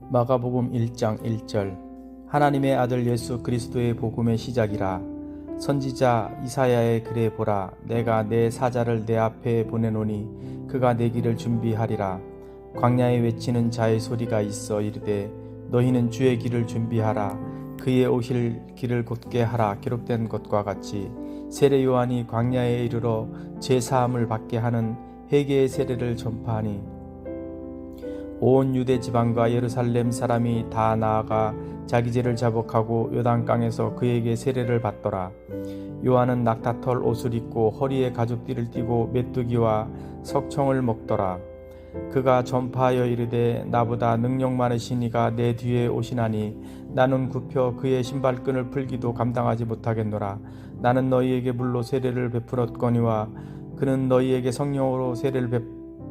마가복음 1장 1절. 하나님의 아들 예수 그리스도의 복음의 시작이라. 선지자 이사야의 글에 보라. 내가 내 사자를 내 앞에 보내노니 그가 내 길을 준비하리라. 광야에 외치는 자의 소리가 있어 이르되 너희는 주의 길을 준비하라. 그의 오실 길을 곧게 하라. 기록된 것과 같이 세례 요한이 광야에 이르러 제사함을 받게 하는 회개의 세례를 전파하니 온 유대 지방과 예루살렘 사람이 다 나아가 자기 죄를 자복하고 요단강에서 그에게 세례를 받더라. 요한은 낙타털 옷을 입고 허리에 가죽띠를 띠고 메뚜기와 석청을 먹더라. 그가 전파하여 이르되 나보다 능력 많으신 이가 내 뒤에 오시나니 나는 굽혀 그의 신발끈을 풀기도 감당하지 못하겠노라. 나는 너희에게 물로 세례를 베풀었거니와 그는 너희에게 성령으로 세례를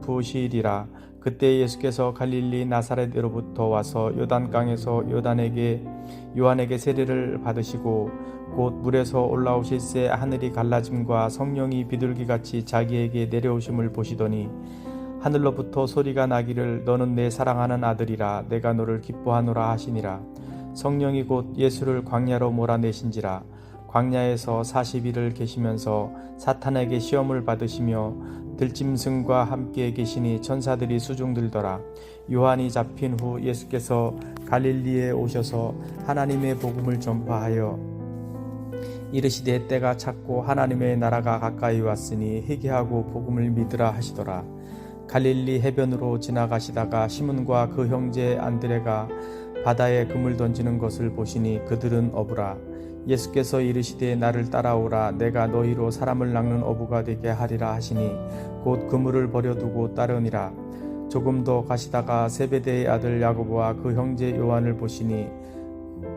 베푸시리라. 그때 예수께서 갈릴리 나사렛으로부터 와서 요단강에서 요한에게 세례를 받으시고 곧 물에서 올라오실새 하늘이 갈라짐과 성령이 비둘기같이 자기에게 내려오심을 보시더니 하늘로부터 소리가 나기를 너는 내 사랑하는 아들이라 내가 너를 기뻐하노라 하시니라. 성령이 곧 예수를 광야로 몰아내신지라. 광야에서 40일을 계시면서 사탄에게 시험을 받으시며 들짐승과 함께 계시니 천사들이 수중들더라. 요한이 잡힌 후 예수께서 갈릴리에 오셔서 하나님의 복음을 전파하여 이르시되 때가 찼고 하나님의 나라가 가까이 왔으니 회개하고 복음을 믿으라 하시더라. 갈릴리 해변으로 지나가시다가 시몬과 그 형제 안드레가 바다에 그물 던지는 것을 보시니 그들은 어부라. 예수께서 이르시되 나를 따라오라. 내가 너희로 사람을 낚는 어부가 되게 하리라 하시니 곧 그물을 버려두고 따르니라. 조금 더 가시다가 세베대의 아들 야고보와 그 형제 요한을 보시니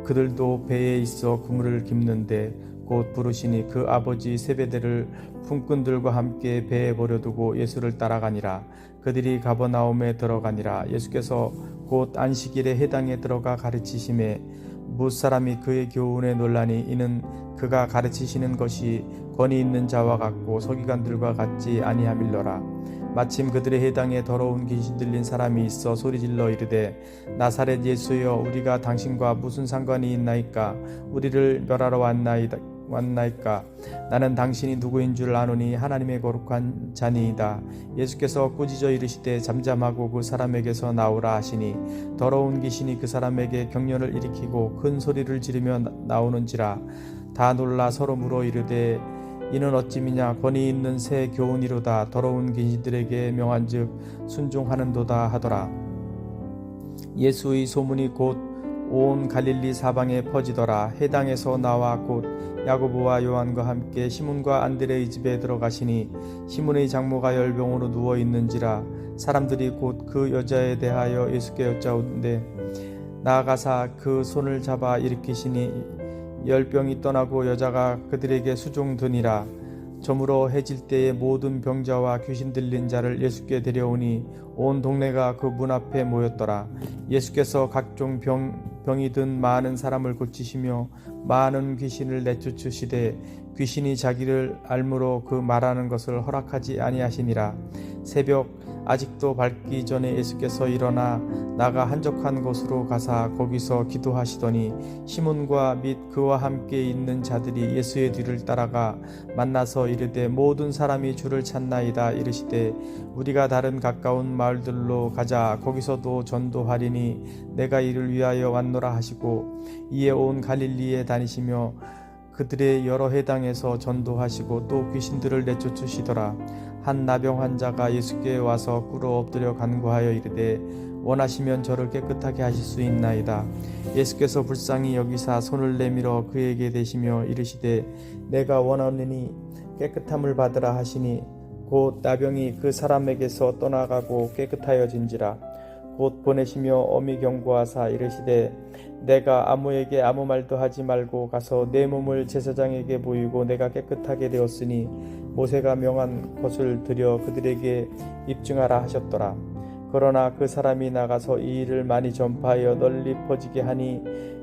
그들도 배에 있어 그물을 깁는데 곧 부르시니 그 아버지 세베대를 품꾼들과 함께 배에 버려두고 예수를 따라가니라. 그들이 가버나움에 들어가니라. 예수께서 곧 안식일에 회당에 들어가 가르치심에 무사람이 그의 교훈에 놀라니 이는 그가 가르치시는 것이 권위 있는 자와 같고 서기관들과 같지 아니함일러라. 마침 그들의 회당에 더러운 귀신 들린 사람이 있어 소리질러 이르되 나사렛 예수여 우리가 당신과 무슨 상관이 있나이까? 우리를 멸하러 왔나이까? 나는 당신이 누구인 줄 아노니 하나님의 거룩한 자니이다. 예수께서 꾸짖어 이르시되 잠잠하고 그 사람에게서 나오라 하시니 더러운 귀신이 그 사람에게 경련을 일으키고 큰 소리를 지르며 나오는지라. 다 놀라 서로 물어 이르되 이는 어찌미냐? 권위 있는 새 교훈이로다. 더러운 귀신들에게 명한즉 순종하는도다 하더라. 예수의 소문이 곧 온 갈릴리 사방에 퍼지더라. 회당에서 나와 곧 야고보와 요한과 함께 시몬과 안드레의 집에 들어가시니 시몬의 장모가 열병으로 누워 있는지라. 사람들이 곧 그 여자에 대하여 예수께 여짜오는데 나아가사 그 손을 잡아 일으키시니 열병이 떠나고 여자가 그들에게 수종드니라. 저물어 해질 때에 모든 병자와 귀신 들린 자를 예수께 데려오니 온 동네가 그 문 앞에 모였더라. 예수께서 각종 병이 든 많은 사람을 고치시며 많은 귀신을 내쫓으시되 귀신이 자기를 알므로 그 말하는 것을 허락하지 아니하시니라. 새벽 아직도 밝기 전에 예수께서 일어나 나가 한적한 곳으로 가사 거기서 기도하시더니 시몬과 및 그와 함께 있는 자들이 예수의 뒤를 따라가 만나서 이르되 모든 사람이 주를 찾나이다. 이르시되 우리가 다른 가까운 마을들로 가자. 거기서도 전도하리니 내가 이를 위하여 왔노라 하시고 이에 온 갈릴리에 다니시며 그들의 여러 회당에서 전도하시고 또 귀신들을 내쫓으시더라. 한 나병 환자가 예수께 와서 꿇어 엎드려 간구하여 이르되 원하시면 저를 깨끗하게 하실 수 있나이다. 예수께서 불쌍히 여기사 손을 내밀어 그에게 대시며 이르시되 내가 원하노니 깨끗함을 받으라 하시니 곧 나병이 그 사람에게서 떠나가고 깨끗하여진지라. 곧 보내시며 엄히 경고하사 이르시되 내가 아무에게 아무 말도 하지 말고 가서 내 몸을 제사장에게 보이고 내가 깨끗하게 되었으니 모세가 명한 것을 드려 그들에게 입증하라 하셨더라. 그러나 그 사람이 나가서 이 일을 많이 전파하여 널리 퍼지게 하니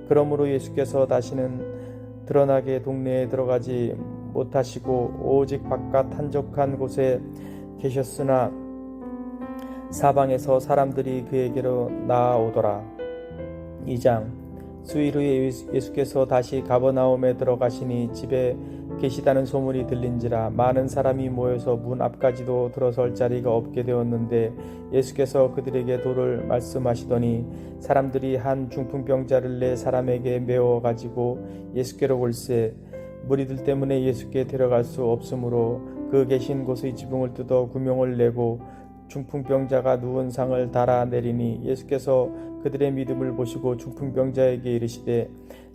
그러므로 예수께서 다시는 드러나게 동네에 들어가지 못하시고 오직 바깥 한적한 곳에 계셨으나 사방에서 사람들이 그에게로 나아오더라. 2장 수일 후에 예수께서 다시 가버나움에 들어가시니 집에 계시다는 소문이 들린지라 많은 사람이 모여서 문 앞까지도 들어설 자리가 없게 되었는데 예수께서 그들에게 도를 말씀하시더니 사람들이 한 중풍병자를 네 사람에게 메워 가지고 예수께로 올세 무리들 때문에 예수께 데려갈 수 없으므로 그 계신 곳의 지붕을 뜯어 구멍을 내고 중풍병자가 누운 상을 달아 내리니 예수께서 그들의 믿음을 보시고 중풍병자에게 이르시되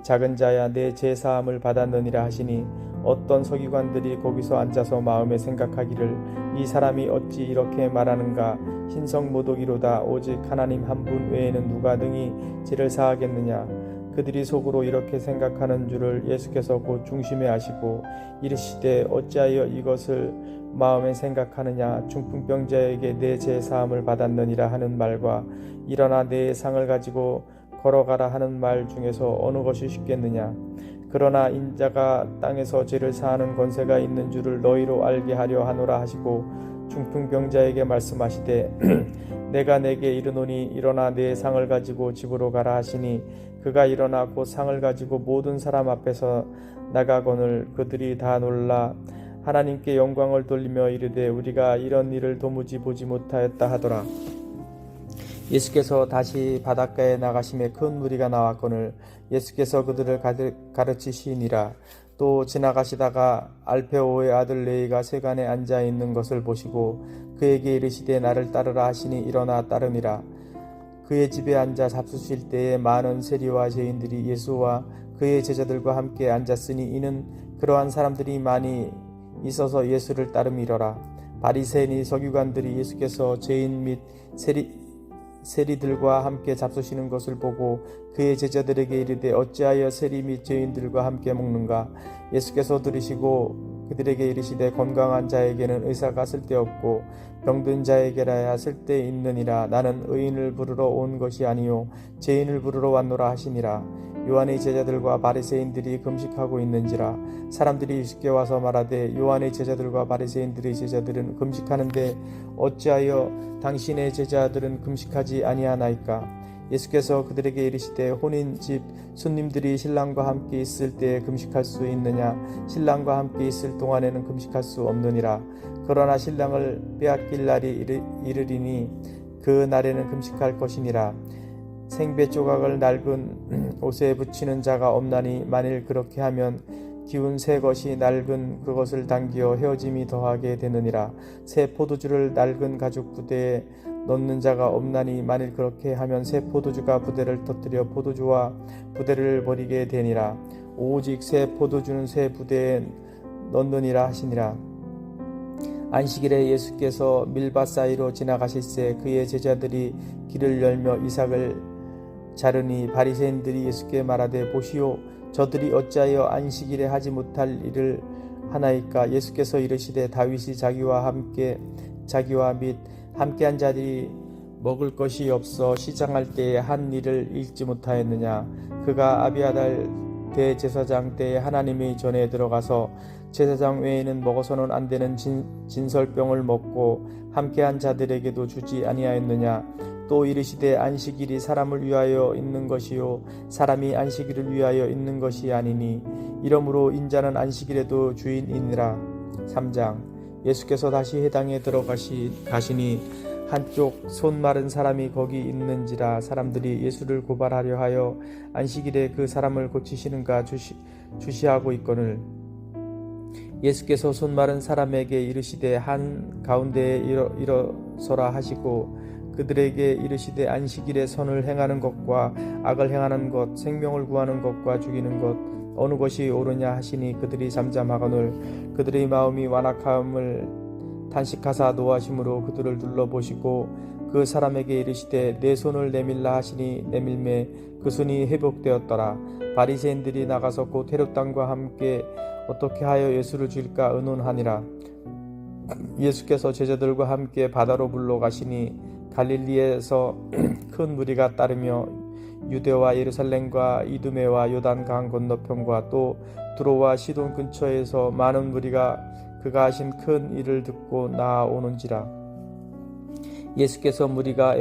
작은 자야 내 죄 사함을 받았느니라 하시니 어떤 서기관들이 거기서 앉아서 마음에 생각하기를 이 사람이 어찌 이렇게 말하는가 신성모독이로다 오직 하나님 한 분 외에는 누가 능히 죄를 사하겠느냐 그들이 속으로 이렇게 생각하는 줄을 예수께서 곧 중심에 아시고 이르시되 어찌하여 이것을 마음에 생각하느냐 중풍병자에게 내 죄 사함을 받았느니라 하는 말과 일어나 내 상을 가지고 걸어가라 하는 말 중에서 어느 것이 쉽겠느냐 그러나 인자가 땅에서 죄를 사하는 권세가 있는 줄을 너희로 알게 하려 하노라 하시고 중풍병자에게 말씀하시되 내가 내게 이르노니 일어나 내 상을 가지고 집으로 가라 하시니 그가 일어나 곧 상을 가지고 모든 사람 앞에서 나가거늘 그들이 다 놀라 하나님께 영광을 돌리며 이르되 우리가 이런 일을 도무지 보지 못하였다 하더라. 예수께서 다시 바닷가에 나가심에 큰 무리가 나왔거늘 예수께서 그들을 가르치시니라. 또 지나가시다가 알페오의 아들 레이가 세간에 앉아 있는 것을 보시고 그에게 이르시되 나를 따르라 하시니 일어나 따르니라. 그의 집에 앉아 잡수실 때에 많은 세리와 죄인들이 예수와 그의 제자들과 함께 앉았으니 이는 그러한 사람들이 많이 있어서 예수를 따름이러라. 바리새인이 서기관들이 예수께서 죄인 및 세리들과 함께 잡수시는 것을 보고 그의 제자들에게 이르되 어찌하여 세리 및 죄인들과 함께 먹는가. 예수께서 들으시고 그들에게 이르시되 건강한 자에게는 의사가 쓸데없고 병든 자에게라야 쓸데있느니라. 나는 의인을 부르러 온 것이 아니요 죄인을 부르러 왔노라 하시니라. 요한의 제자들과 바리새인들이 금식하고 있는지라. 사람들이 예수께 와서 말하되 요한의 제자들과 바리새인들의 제자들은 금식하는데 어찌하여 당신의 제자들은 금식하지 아니하나이까. 예수께서 그들에게 이르시되 혼인집 손님들이 신랑과 함께 있을 때에 금식할 수 있느냐 신랑과 함께 있을 동안에는 금식할 수 없느니라. 그러나 신랑을 빼앗길 날이 이르리니 그 날에는 금식할 것이니라. 생배 조각을 낡은 옷에 붙이는 자가 없나니 만일 그렇게 하면 기운 새 것이 낡은 그것을 당기어 헤어짐이 더하게 되느니라. 새 포도주를 낡은 가죽 부대에 넣는 자가 없나니 만일 그렇게 하면 새 포도주가 부대를 터뜨려 포도주와 부대를 버리게 되니라. 오직 새 포도주는 새 부대에 넣느니라 하시니라. 안식일에 예수께서 밀밭 사이로 지나가실새 그의 제자들이 길을 열며 이삭을 자르니 바리새인들이 예수께 말하되 보시오 저들이 어찌하여 안식일에 하지 못할 일을 하나이까. 예수께서 이르시되 다윗이 자기와 및 함께한 자들이 먹을 것이 없어 시장할 때에 한 일을 읽지 못하였느냐. 그가 아비아달 대제사장 때에 하나님의 전에 들어가서 제사장 외에는 먹어서는 안 되는 진설병을 먹고 함께한 자들에게도 주지 아니하였느냐. 또 이르시되 안식일이 사람을 위하여 있는 것이요 사람이 안식일을 위하여 있는 것이 아니니 이러므로 인자는 안식일에도 주인이니라. 3장 예수께서 다시 회당에 가시니 한쪽 손 마른 사람이 거기 있는지라. 사람들이 예수를 고발하려 하여 안식일에 그 사람을 고치시는가 주시하고 있거늘 예수께서 손 마른 사람에게 이르시되 한 가운데에 일어서라 하시고 그들에게 이르시되 안식일에 선을 행하는 것과 악을 행하는 것 생명을 구하는 것과 죽이는 것 어느 것이 옳으냐 하시니 그들이 잠잠하거늘 그들의 마음이 완악함을 탄식하사 노하심으로 그들을 둘러보시고 그 사람에게 이르시되 내 손을 내밀라 하시니 내밀매 그 손이 회복되었더라. 바리새인들이 나가서 곧 헤롯 왕과 함께 어떻게 하여 예수를 죽일까 의논하니라. 예수께서 제자들과 함께 바다로 물러가시니 갈릴리에서 큰 무리가 따르며 유대와 예루살렘과 이두메와 요단강 건너편과 또 두로와 시돈 근처에서 많은 무리가 그가 하신 큰 일을 듣고 나아오는지라. 예수께서 무리가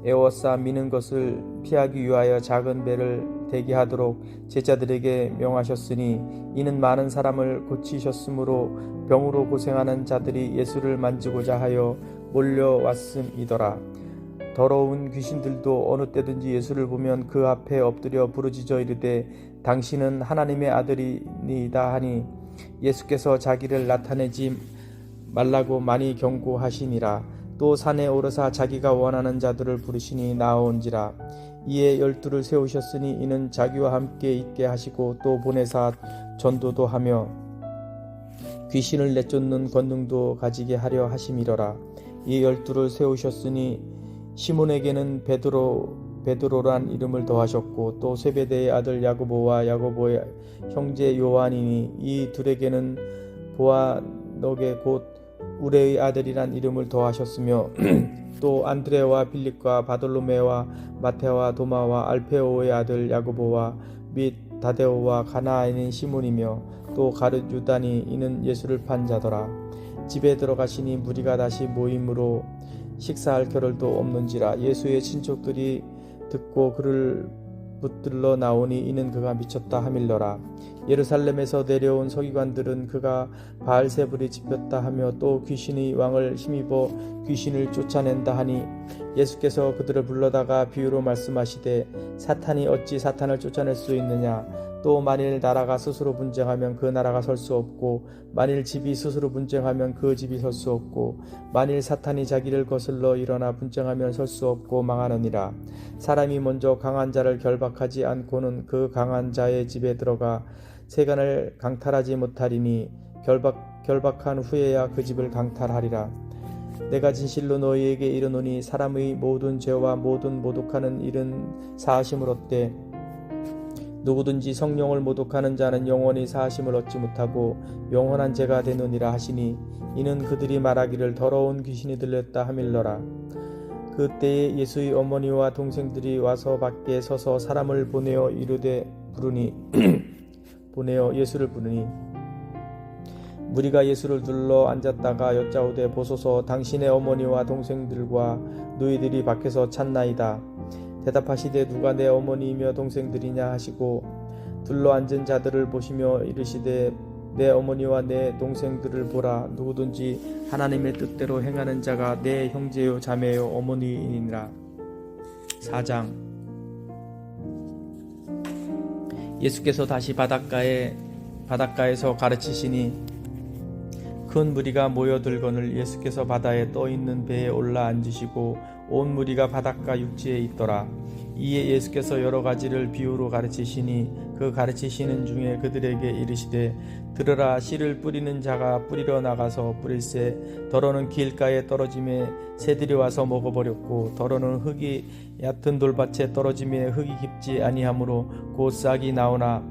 에워싸 미는 것을 피하기 위하여 작은 배를 대기하도록 제자들에게 명하셨으니 이는 많은 사람을 고치셨으므로 병으로 고생하는 자들이 예수를 만지고자 하여 몰려왔음이더라. 더러운 귀신들도 어느 때든지 예수를 보면 그 앞에 엎드려 부르짖어 이르되 당신은 하나님의 아들이니이다 하니 예수께서 자기를 나타내지 말라고 많이 경고하시니라. 또 산에 오르사 자기가 원하는 자들을 부르시니 나아온지라. 이에 12를 세우셨으니 이는 자기와 함께 있게 하시고 또 보내사 전도도 하며 귀신을 내쫓는 권능도 가지게 하려 하심이러라. 이 12를 세우셨으니 시몬에게는 베드로란 이름을 더하셨고 또 세베대의 아들 야고보와 야고보의 형제 요한이니 이 둘에게는 보아너게 곧 우레의 아들이란 이름을 더하셨으며 또 안드레와 빌립과 바돌로메와 마테와 도마와 알페오의 아들 야고보와 및 다데오와 가나아인인 시몬이며 또 가룟 유다니 이는 예수를 판 자더라. 집에 들어가시니 무리가 다시 모임으로 식사할 겨를도 없는지라. 예수의 친족들이 듣고 그를 붙들러 나오니 이는 그가 미쳤다 하밀러라. 예루살렘에서 내려온 서기관들은 그가 바알세불이 집혔다 하며 또 귀신의 왕을 힘입어 귀신을 쫓아낸다 하니 예수께서 그들을 불러다가 비유로 말씀하시되 사탄이 어찌 사탄을 쫓아낼 수 있느냐. 또 만일 나라가 스스로 분쟁하면 그 나라가 설 수 없고 만일 집이 스스로 분쟁하면 그 집이 설 수 없고 만일 사탄이 자기를 거슬러 일어나 분쟁하면 설 수 없고 망하느니라. 사람이 먼저 강한 자를 결박하지 않고는 그 강한 자의 집에 들어가 세간을 강탈하지 못하리니 결박한 후에야 그 집을 강탈하리라. 내가 진실로 너희에게 이르노니 사람의 모든 죄와 모든 모독하는 일은 사하심을 얻되 누구든지 성령을 모독하는 자는 영원히 사하심을 얻지 못하고 영원한 죄가 되느니라 하시니 이는 그들이 말하기를 더러운 귀신이 들렸다 하밀러라. 그때에 예수의 어머니와 동생들이 와서 밖에 서서 사람을 보내어 예수를 부르니 무리가 예수를 둘러 앉았다가 여짜오되 보소서 당신의 어머니와 동생들과 너희들이 밖에서 찾나이다. 대답하시되 누가 내 어머니이며 동생들이냐 하시고 둘러 앉은 자들을 보시며 이르시되 내 어머니와 내 동생들을 보라. 누구든지 하나님의 뜻대로 행하는 자가 내 형제요 자매요 어머니이니라. 4장. 예수께서 다시 바닷가에서 가르치시니 큰 무리가 모여들거늘 예수께서 바다에 떠있는 배에 올라 앉으시고 온 무리가 바닷가 육지에 있더라. 이에 예수께서 여러 가지를 비유로 가르치시니 그 가르치시는 중에 그들에게 이르시되 들으라. 씨를 뿌리는 자가 뿌리러 나가서 뿌릴새 더러는 길가에 떨어짐에 새들이 와서 먹어버렸고 더러는 흙이 얕은 돌밭에 떨어짐에 흙이 깊지 아니하므로 곧 싹이 나오나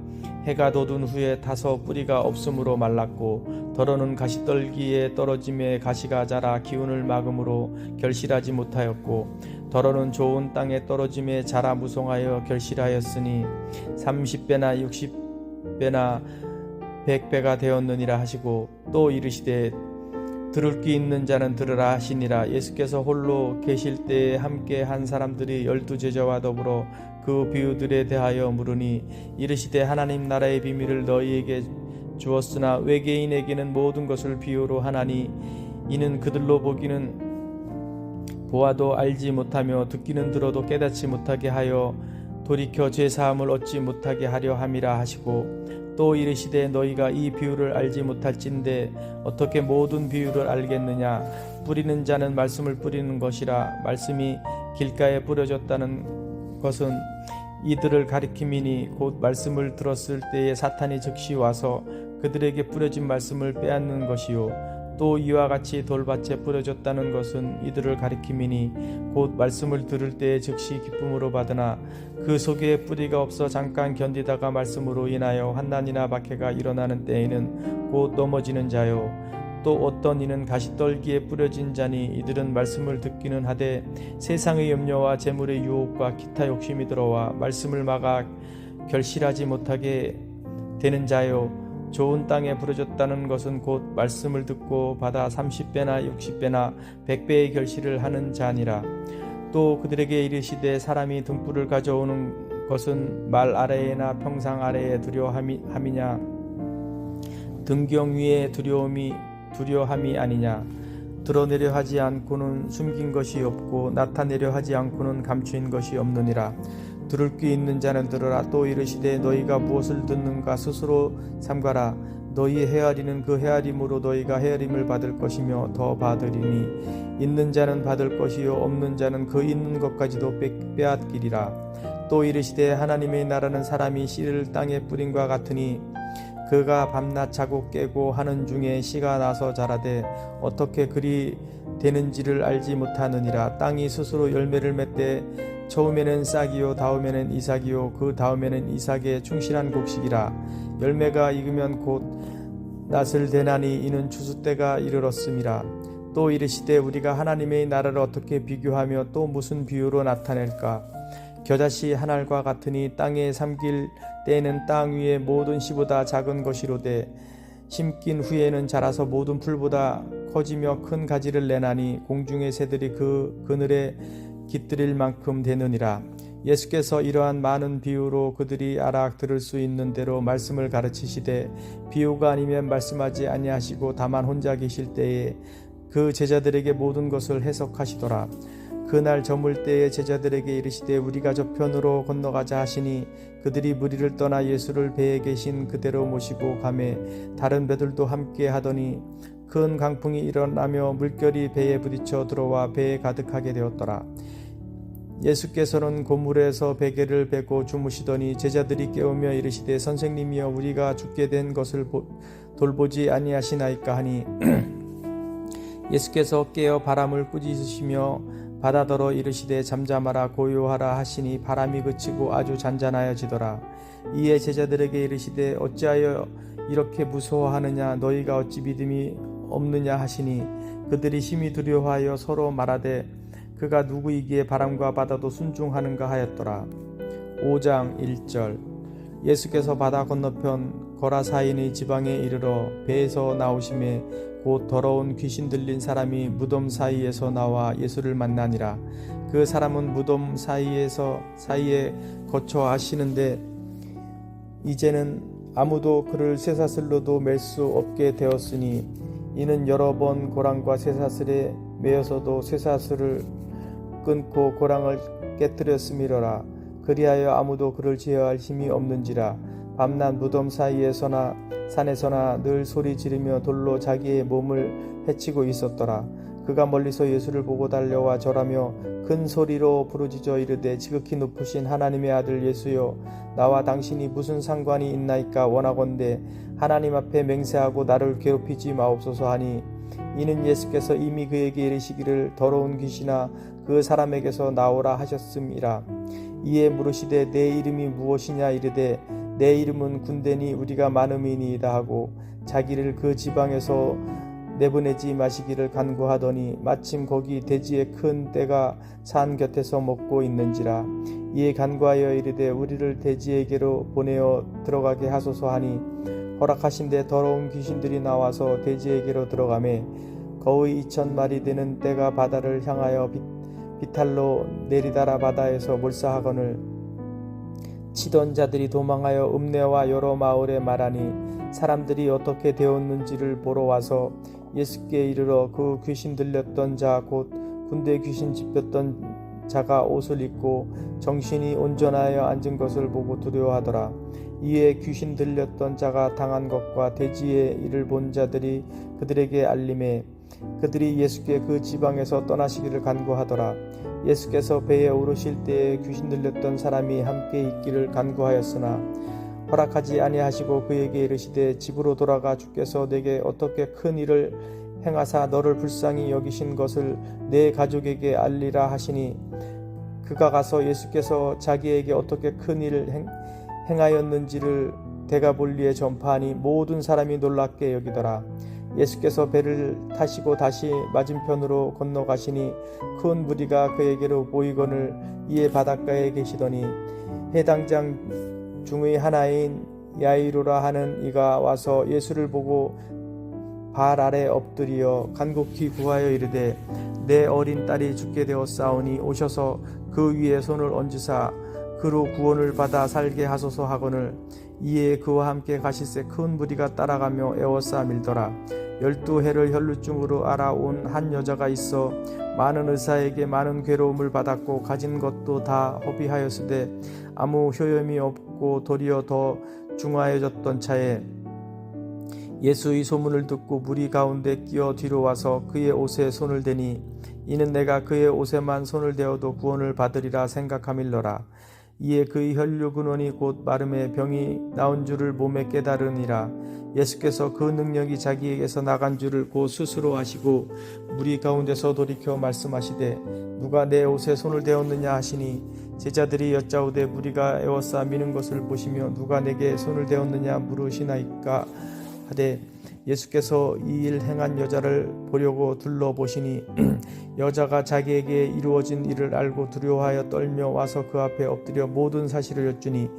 해가 돋은 후에 타서 뿌리가 없으므로 말랐고 더러는 가시떨기에 떨어짐에 가시가 자라 기운을 막음으로 결실하지 못하였고 더러는 좋은 땅에 떨어짐에 자라 무성하여 결실하였으니 30배나 60배나 100배가 되었느니라 하시고 또 이르시되 들을 귀 있는 자는 들으라 하시니라. 예수께서 홀로 계실 때에 함께 한 사람들이 12제자와 더불어 그 비유들에 대하여 물으니 이르시되 하나님 나라의 비밀을 너희에게 주었으나 외계인에게는 모든 것을 비유로 하나니 이는 그들로 보아도 알지 못하며 듣기는 들어도 깨닫지 못하게 하여 돌이켜 죄사함을 얻지 못하게 하려 함이라 하시고 또 이르시되 너희가 이 비유를 알지 못할진대 어떻게 모든 비유를 알겠느냐. 뿌리는 자는 말씀을 뿌리는 것이라. 말씀이 길가에 뿌려졌다는 것은 이들을 가리킴이니 곧 말씀을 들었을 때에 사탄이 즉시 와서 그들에게 뿌려진 말씀을 빼앗는 것이요. 또 이와 같이 돌밭에 뿌려졌다는 것은 이들을 가리킴이니 곧 말씀을 들을 때에 즉시 기쁨으로 받으나 그 속에 뿌리가 없어 잠깐 견디다가 말씀으로 인하여 환난이나 박해가 일어나는 때에는 곧 넘어지는 자요. 또 어떤 이는 가시떨기에 뿌려진 자니 이들은 말씀을 듣기는 하되 세상의 염려와 재물의 유혹과 기타 욕심이 들어와 말씀을 막아 결실하지 못하게 되는 자요. 좋은 땅에 부러졌다는 것은 곧 말씀을 듣고 받아 30배나 60배나 100배의 결실을 하는 자니라. 또 그들에게 이르시되 사람이 등불을 가져오는 것은 말 아래에나 평상 아래에 두려함이냐 등경 위에 두려함이 아니냐. 드러내려 하지 않고는 숨긴 것이 없고 나타내려 하지 않고는 감추인 것이 없느니라. 들을 귀 있는 자는 들으라. 또 이르시되 너희가 무엇을 듣는가 스스로 삼가라. 너희 헤아리는 그 헤아림으로 너희가 헤아림을 받을 것이며 더 받으리니 있는 자는 받을 것이요 없는 자는 그 있는 것까지도 빼앗기리라. 또 이르시되 하나님의 나라는 사람이 씨를 땅에 뿌린과 같으니 그가 밤낮 자고 깨고 하는 중에 씨가 나서 자라되 어떻게 그리 되는지를 알지 못하느니라. 땅이 스스로 열매를 맺되 처음에는 싹이요 다음에는 이삭이요 그 다음에는 이삭의 충실한 곡식이라. 열매가 익으면 곧 낫을 대나니 이는 추수 때가 이르렀음이라. 또 이르시되 우리가 하나님의 나라를 어떻게 비교하며 또 무슨 비유로 나타낼까. 겨자씨 한 알과 같으니 땅에 삼길 때에는 땅 위의 모든 씨보다 작은 것이로되 심긴 후에는 자라서 모든 풀보다 커지며 큰 가지를 내나니 공중의 새들이 그 그늘에 깃들일 만큼 되느니라. 예수께서 이러한 많은 비유로 그들이 알아 들을 수 있는 대로 말씀을 가르치시되 비유가 아니면 말씀하지 아니하시고 다만 혼자 계실 때에 그 제자들에게 모든 것을 해석하시더라. 그날 저물 때에 제자들에게 이르시되 우리가 저편으로 건너가자 하시니 그들이 무리를 떠나 예수를 배에 계신 그대로 모시고 가매 다른 배들도 함께 하더니 큰 강풍이 일어나며 물결이 배에 부딪혀 들어와 배에 가득하게 되었더라. 예수께서는 고물에서 베개를 베고 주무시더니 제자들이 깨우며 이르시되 선생님이여 우리가 죽게 된 것을 돌보지 아니하시나이까 하니 예수께서 깨어 바람을 꾸짖으시며 바다더러 이르시되 잠잠하라 고요하라 하시니 바람이 그치고 아주 잔잔하여지더라. 이에 제자들에게 이르시되 어찌하여 이렇게 무서워하느냐 너희가 어찌 믿음이 없느냐 하시니 그들이 심히 두려워하여 서로 말하되 그가 누구이기에 바람과 바다도 순종하는가 하였더라. 5장 1절. 예수께서 바다 건너편 거라사인의 지방에 이르러 배에서 나오심에 곧 더러운 귀신 들린 사람이 무덤 사이에서 나와 예수를 만나니라. 그 사람은 무덤 사이에 거쳐 하시는데 이제는 아무도 그를 쇠사슬로도 맬 수 없게 되었으니 이는 여러 번 고랑과 쇠사슬에 매여서도 쇠사슬을 끊고 고랑을 깨뜨렸음이로라. 그리하여 아무도 그를 제어할 힘이 없는지라. 밤낮 무덤 사이에서나 산에서나 늘 소리 지르며 돌로 자기의 몸을 해치고 있었더라. 그가 멀리서 예수를 보고 달려와 절하며 큰 소리로 부르짖어 이르되 지극히 높으신 하나님의 아들 예수여 나와 당신이 무슨 상관이 있나이까. 원하건대 하나님 앞에 맹세하고 나를 괴롭히지 마옵소서 하니 이는 예수께서 이미 그에게 이르시기를 더러운 귀신아 그 사람에게서 나오라 하셨음이라. 이에 물으시되 내 이름이 무엇이냐 이르되 내 이름은 군대니 우리가 많음이니이다 하고 자기를 그 지방에서 내보내지 마시기를 간구하더니 마침 거기 돼지의 큰 떼가 산 곁에서 먹고 있는지라. 이에 간구하여 이르되 우리를 돼지에게로 보내어 들어가게 하소서 하니 허락하신데 더러운 귀신들이 나와서 돼지에게로 들어가매 거의 2,000마리 되는 떼가 바다를 향하여 비탈로 내리다라 바다에서 몰사하거늘 치던 자들이 도망하여 읍내와 여러 마을에 말하니 사람들이 어떻게 되었는지를 보러 와서 예수께 이르러 그 귀신 들렸던 자 곧 군대 귀신 짚혔던 자가 옷을 입고 정신이 온전하여 앉은 것을 보고 두려워하더라. 이에 귀신 들렸던 자가 당한 것과 돼지의 일을 본 자들이 그들에게 알림해 그들이 예수께 그 지방에서 떠나시기를 간구하더라. 예수께서 배에 오르실 때에 귀신 들렸던 사람이 함께 있기를 간구하였으나 허락하지 아니하시고 그에게 이르시되 집으로 돌아가 주께서 내게 어떻게 큰 일을 행하사 너를 불쌍히 여기신 것을 내 가족에게 알리라 하시니 그가 가서 예수께서 자기에게 어떻게 큰 일을 행하였는지를 대가볼리에 전파하니 모든 사람이 놀랍게 여기더라. 예수께서 배를 타시고 다시 맞은편으로 건너가시니 큰 무리가 그에게로 모이거늘 이에 바닷가에 계시더니 해당장 중의 하나인 야이로라 하는 이가 와서 예수를 보고 발 아래 엎드리어 간곡히 구하여 이르되 내 어린 딸이 죽게 되었사오니 오셔서 그 위에 손을 얹으사 그로 구원을 받아 살게 하소서 하거늘 이에 그와 함께 가시세 큰 무리가 따라가며 에워싸 밀더라. 12해를 혈루증으로 알아온 한 여자가 있어 많은 의사에게 많은 괴로움을 받았고 가진 것도 다 허비하였으되 아무 효염이 없고 도리어 더 중하여졌던 차에 예수의 소문을 듣고 무리 가운데 끼어 뒤로 와서 그의 옷에 손을 대니 이는 내가 그의 옷에만 손을 대어도 구원을 받으리라 생각함일러라. 이에 그의 혈류 근원이 곧 마름에 병이 나온 줄을 몸에 깨달으니라. 예수께서 그 능력이 자기에게서 나간 줄을 곧 스스로 아시고 무리 가운데서 돌이켜 말씀하시되 누가 내 옷에 손을 대었느냐 하시니 제자들이 여짜오되 무리가 에워싸 미는 것을 보시며 누가 내게 손을 대었느냐 물으시나이까 하되 예수께서 이 일 행한 여자를 보려고 둘러보시니 여자가 자기에게 이루어진 일을 알고 두려워하여 떨며 와서 그 앞에 엎드려 모든 사실을 여쭈니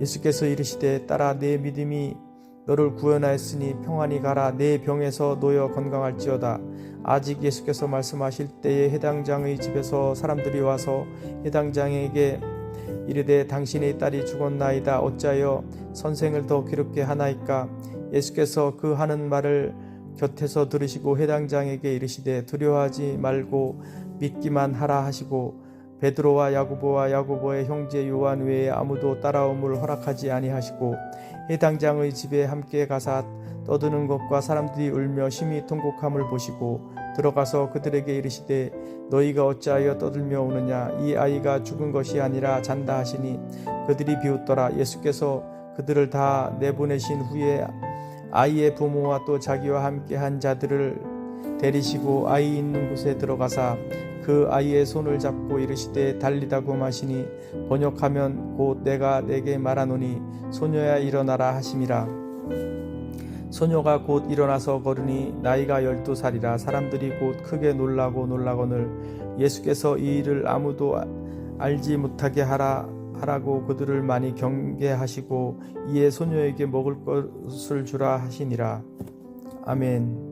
예수께서 이르시되 딸아 내 믿음이 너를 구원하였으니 평안히 가라. 내 병에서 놓여 건강할지어다. 아직 예수께서 말씀하실 때에 해당장의 집에서 사람들이 와서 해당장에게 이르되 당신의 딸이 죽었나이다. 어찌하여 선생을 더 괴롭게 하나이까. 예수께서 그 하는 말을 곁에서 들으시고 해당장에게 이르시되 두려워하지 말고 믿기만 하라 하시고 베드로와 야고보의 형제 요한 외에 아무도 따라옴을 허락하지 아니하시고 해당장의 집에 함께 가사 떠드는 것과 사람들이 울며 심히 통곡함을 보시고 들어가서 그들에게 이르시되 너희가 어찌하여 떠들며 우느냐. 이 아이가 죽은 것이 아니라 잔다 하시니 그들이 비웃더라. 예수께서 그들을 다 내보내신 후에 아이의 부모와 또 자기와 함께 한 자들을 데리시고 아이 있는 곳에 들어가사 그 아이의 손을 잡고 이르시되 달리다고 마시니 번역하면 곧 내가 내게 말하노니 소녀야 일어나라 하심이라. 소녀가 곧 일어나서 걸으니 나이가 12살이라. 사람들이 곧 크게 놀라거늘 예수께서 이 일을 아무도 알지 못하게 하라고 그들을 많이 경계하시고 이에 소녀에게 먹을 것을 주라 하시니라. 아멘.